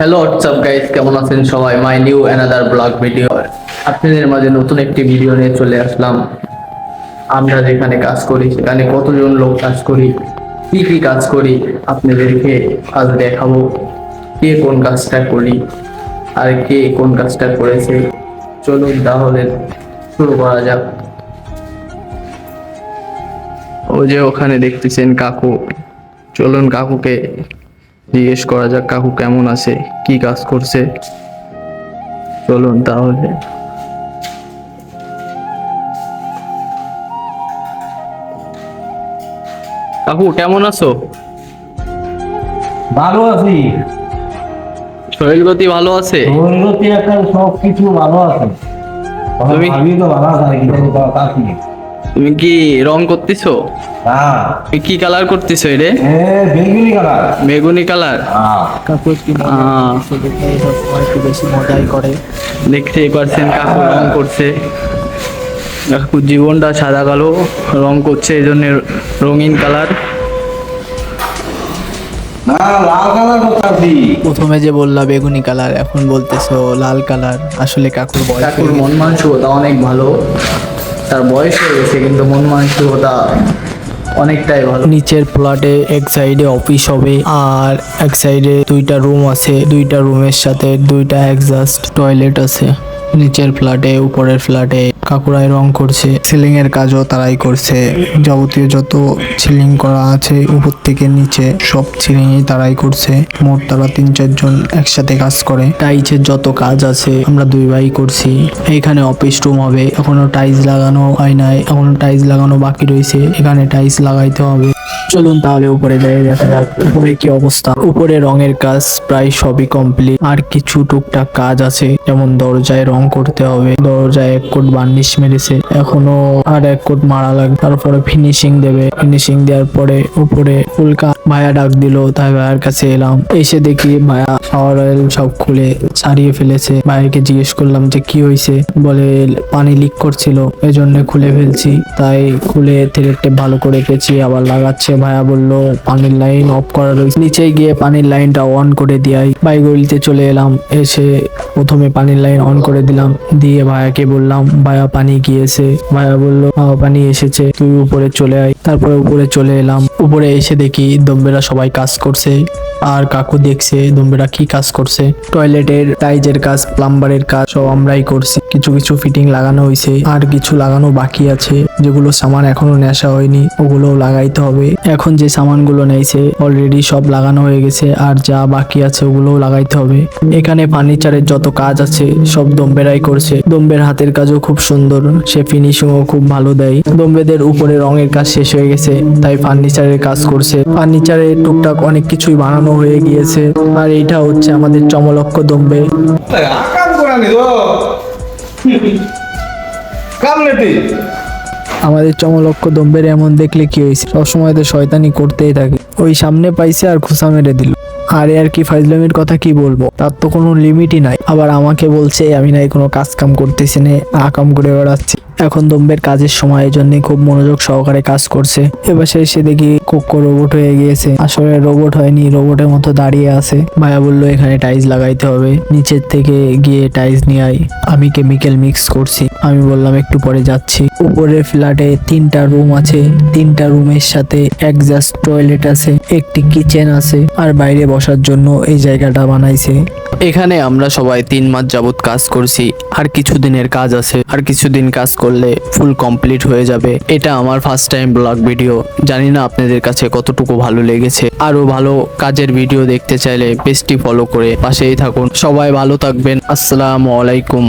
Hello WhatsApp guys, কেমন আছেন সবাই? My new another blog video আপনাদের মাঝে নতুন একটি ভিডিও নিয়ে চলে আসলাম। আমরা যেখানে কাজ করি সেখানে কতজন লোক কাজ করি, কি কি কাজ করি আপনাদেরকে আজ দেখাবো। কে কোন কাজটা করি আর কে কোন কাজটা করেছে, চলুন তাহলে শুরু করা যাক। ও যে ওখানে দেখতেছেন কাকু, চলুন কাকুকে জিজ্ঞেস করা যাক কাকু কেমন আছে, কি কাজ করছে। চলুন তাহলে। কাকু কেমন আছো? ভালো আছি। শরীর গতি ভালো আছে? শরীরতে একটা সবকিছু ভালো আছে। আমি তো ভালো আছি কিন্তু কাকি। তুমি কি রং করতেছো? হ্যাঁ। তুমি কি কালার করতেছো রে? বেগুনি কালার। বেগুনি কালার। কাকু একটু দেখে সবসময় একটু বেশি মজাই করে। দেখতেই পারছেন কাকু রং করছে। কাকু জীবনটা সাদা কালো রং করছে, এই জন্য রঙিন কালার। না, লাল কালার করতেছি। প্রথমে যে বললা বেগুনি কালার, এখন বলতেছো লাল কালার। আসলে কাকুর বয়স কাকুর মন মানসিকতা অনেক ভালো। তার বয়স হয়ে গেছে কিন্তু মন মানসিকতা অনেকটাই ভালো। নিচের প্লটে এক সাইডে অফিস হবে আর এক সাইডে দুইটা রুম আছে। দুইটা রুমের সাথে দুইটা এক্সস্ট টয়লেট আছে। নিচের ফ্ল্যাটে উপরের ফ্ল্যাটে কাকুরাই রং করছে, সিলিং এর কাজও তারাই করছে। যাবতীয় যত সিলিং করা আছে উপর থেকে নিচে সব সিলিংই তারাই করছে। মোট তারা 3-4 জন একসাথে কাজ করে। টাইলসের যত কাজ আছে আমরা দুই ভাই করছি। এইখানে অফিস রুম হবে, এখনো টাইলস লাগানো হয় নাই, এখনো টাইলস লাগানো বাকি রয়েছে। এখানে টাইলস লাগাইতে হবে। চলুন তাহলে উপরে যাই, দেখা যাক উপরে কি অবস্থা। উপরে রঙের কাজ প্রায় সবই কমপ্লিট, আর কিছু টুকটাক কাজ আছে, যেমন দরজায় রং করতে হবে। দরজায় 1 কোট বার্নিশ মেরেছে, এখনো আর 1 কোট মারা লাগবে, তারপরে ফিনিশিং দেবে। ফিনিশিং দেওয়ার পরে উপরে ফুলকা ভাইয়া ডাক দিল, তাই ভাইয়ার কাছে এলাম। এসে দেখি ভাইয়া শাওয়ার অয়েল সব খুলে ছাড়িয়ে ফেলেছে। ভাইয়াকে জিজ্ঞেস করলাম যে কি হয়েছে, বলে পানি লিক করছিল এজন্য খুলে ফেলছি। তাই খুলে থ্রেডটা ভালো করে পেঁচিয়ে আবার লাগাচ্ছে। ভাইয়া বলল পানির লাইন অফ করা রয়েছে, নিচে গিয়ে পানির লাইনটা অন করে দিয়াই। বাইগলিতে চলে এলাম, এসে প্রথমে পানির লাইন অন করে দিলাম, দিয়ে ভাইয়াকে বললাম ভাইয়া পানি গিয়েছে। ভাইয়া বলল পানি এসেছে, তুই উপরে চলে আয়। তারপরে উপরে চলে এলাম। উপরে এসে দেখি দম্বেরা সবাই কাজ করছে, আর কাকু দেখছে দম্বেরা কি কাজ করছে। টয়লেটের টাইজের কাজ, প্লাম্বারের কাজ সব আমরাই করছি। কিছু কিছু ফিটিং লাগানো হয়েছে, আর কিছু লাগানো বাকি আছে। যেগুলো সামান এখনো নেশা হয়নি ওগুলো লাগাইতে হবে। এখন যে সামানগুলো নেইছে অলরেডি সব লাগানো হয়ে গেছে, আর যা বাকি আছে ওগুলোও লাগাইতে হবে। এখানে ফার্নিচারের যত কাজ আছে সব দম্বেরাই করছে। দম্বের হাতের কাজও খুব সুন্দর, সে ফিনিশিংও খুব ভালো দেয়। দম্বেদের উপরে রঙের কাজ শেষ হয়ে গেছে, তাই ফার্নিচারের কাজ করছে। ফার্নিচারে টুকটাক অনেক কিছুই বানানো হয়ে গিয়েছে। আর এটা হচ্ছে আমাদের চমলক্ষ দম্বে। কাম করানি তো কাম নেতি। আমাদের চমলক্ষ দম্বের এমন দেখলে কি হয়েছে, সবসময় তো শয়তানি করতেই থাকে। ওই সামনে পাইছে আর খুসা মেরে দিল। আরে আর কি ফাজলামির কথা কি বলবো, তার তো কোনো লিমিটই নাই। আবার আমাকে বলছে আমি নাই কোনো কাজ কাম করতেছি না, আকাম করে বেড়াচ্ছি। এখন দম্বের কাজের সময়, এই জন্য খুব মনোযোগ সহকারে কাজ করছে। এবার এসে দেখি কোকো রোবট হয়ে গিয়েছে। আসলে রোবট হয়নি, রোবটের মতো দাঁড়িয়ে আছে। ভাইয়া বললো এখানে টাইলস লাগাইতে হবে, নিচের থেকে গিয়ে টাইলস নিয়ে আই। আমি কেমিক্যাল মিক্স করছি। আমি বললাম একটু পরে যাচ্ছি। উপরের ফ্ল্যাটে 3টা রুম আছে, 3টা রুমের সাথে এক্সস্ট টয়লেট আছে, একটি কিচেন আছে, আর বাইরে বসার জন্য এই জায়গাটা বানাইছে। এখানে আমরা সবাই 3 মাস যাবত কাজ করছি, আর কিছুদিনের কাজ আছে। আর কিছুদিন কাজ করলে ফুল কমপ্লিট হয়ে যাবে। এটা আমার ফার্স্ট টাইম ব্লগ ভিডিও, জানি না আপনাদের কাছে কতটুকু ভালো লেগেছে। আরো ভালো কাজের ভিডিও দেখতে চাইলে পেজটি ফলো করে পাশেই থাকুন। সবাই ভালো থাকবেন, আসসালামু আলাইকুম।